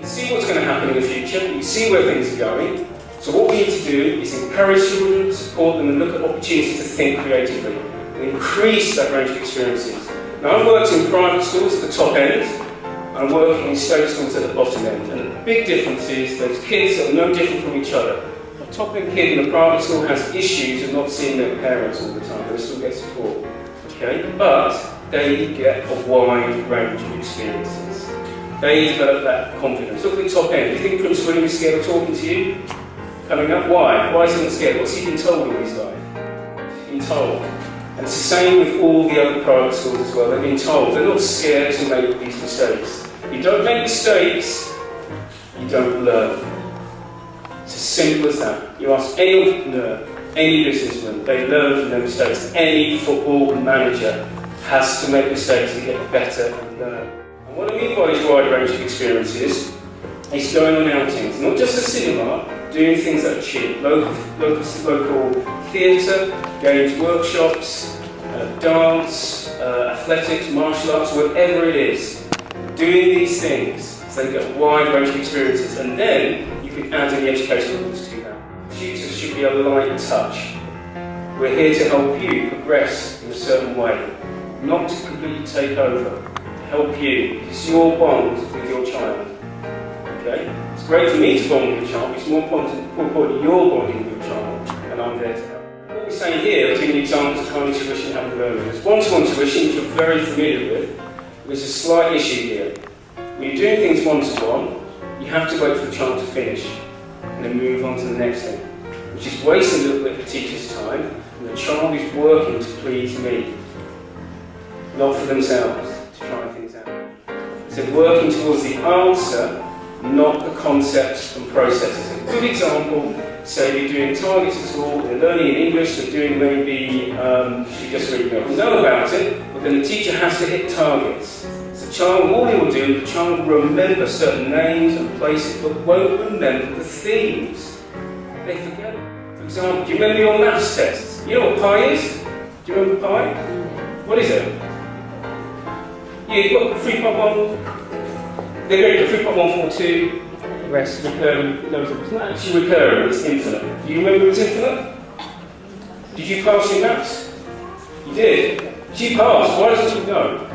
see what's going to happen in the future, you can see where things are going. So what we need to do is encourage children, support them, and look at opportunities to think creatively and increase that range of experiences. Now, I've worked in private schools at the top end, and I'm working in state schools at the bottom end. And the big difference is those kids are no different from each other. A top end kid in a private school has issues of not seeing their parents all the time, but they still get support. Okay? But they get a wide range of experiences. They develop that confidence. Look at the top end. Do you think Prince William is scared of talking to you? Coming up? Why? Why is he not scared? What's he been told all his life? He's been told. And it's the same with all the other private schools as well. They've been told. They're not scared to make these mistakes. You don't make mistakes, you don't learn. It's as simple as that. You ask any entrepreneur, any businessman, they learn from their mistakes. Any football manager has to make mistakes and get better and learn. And what I mean by this wide range of experiences is going on outings, not just a cinema, doing things that are cheap, local theatre, games workshops, dance, athletics, martial arts, whatever it is. Doing these things so they get a wide range of experiences, and then you can add any educational elements to that. Tutors should be a light touch. We're here to help you progress in a certain way, not to completely take over, to help you. It's your bond with your child. Okay? It's great for me to bond with your child, but it's more important you're bonding with your child, and I'm there to help. What we're saying here, taking examples of how tuition happens in Birmingham. There's one-to-one tuition, which you're very familiar with. There's a slight issue here. When you're doing things one-to-one, you have to wait for the child to finish, and then move on to the next thing, which is wasting a little bit of the teacher's time, and the child is working to please me, not for themselves, to try things out. So working towards the answer, not the concepts and processes. A good example, say you're doing targets at school, they're learning in English, they're doing maybe, you just really know about it, but then the teacher has to hit targets. So the child, all he will do, the child will remember certain names and places, but won't remember the themes. They forget it. For example, do you remember your maths tests? You know what pi is? Do you remember pi? What is it? Yeah, you've got 3.1. They're going to 3.142, the rest recurring. No, it's not actually recurring, it's infinite. Do you remember it was infinite? Did you pass your maths? You did. Did you pass? Why doesn't you know?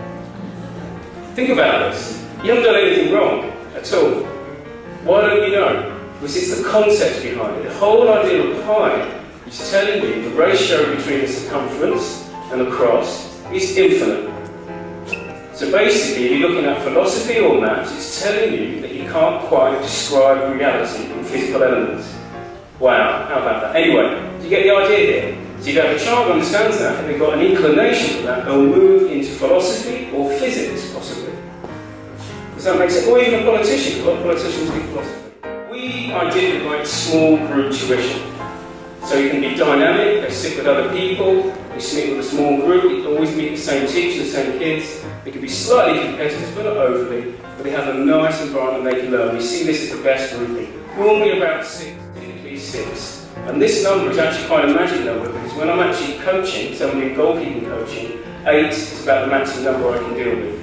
Think about this. You haven't done anything wrong at all. Why don't you know? Because it's the concept behind it. The whole idea of pi is telling you the ratio between the circumference and the cross is infinite. So basically, if you're looking at philosophy or maths, it's telling you that you can't quite describe reality in physical elements. Wow, how about that? Anyway, do you get the idea here? So you have a child who understands that, and they've got an inclination for that, they'll move into philosophy or physics, possibly. Does that make sense? Or even a politician. A lot of politicians do philosophy. We ideally like small group tuition. So you can be dynamic, they sit with other people, you sit with a small group, you always meet the same teacher, the same kids. They can be slightly competitive, but not overly, but they have a nice environment they can learn. We see this as the best grouping. Normally about 6, typically 6. And this number is actually quite a magic number, because when I'm actually coaching, so I'm doing goalkeeping coaching, 8 is about the maximum number I can deal with.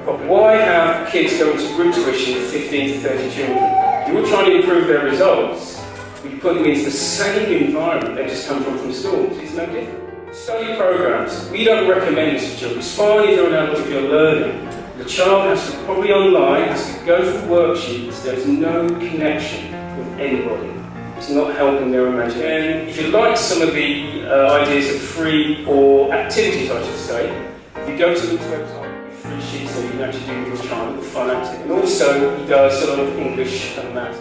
But why have kids go into group tuition 15 to 30 children? You were trying to improve their results, but you put them into the same environment they just come from school. It's no different. Study programs, we don't recommend this to children. It's fine if you're an adult, if you're learning. The child has to, probably online, has to go through worksheets. There's no connection with anybody. It's not helping their imagination. And if you like some of the ideas of free or activities, I should say, if you go to the website, free sheets that you can actually do with your child, with fun activity. And also, he does a lot of English and maths.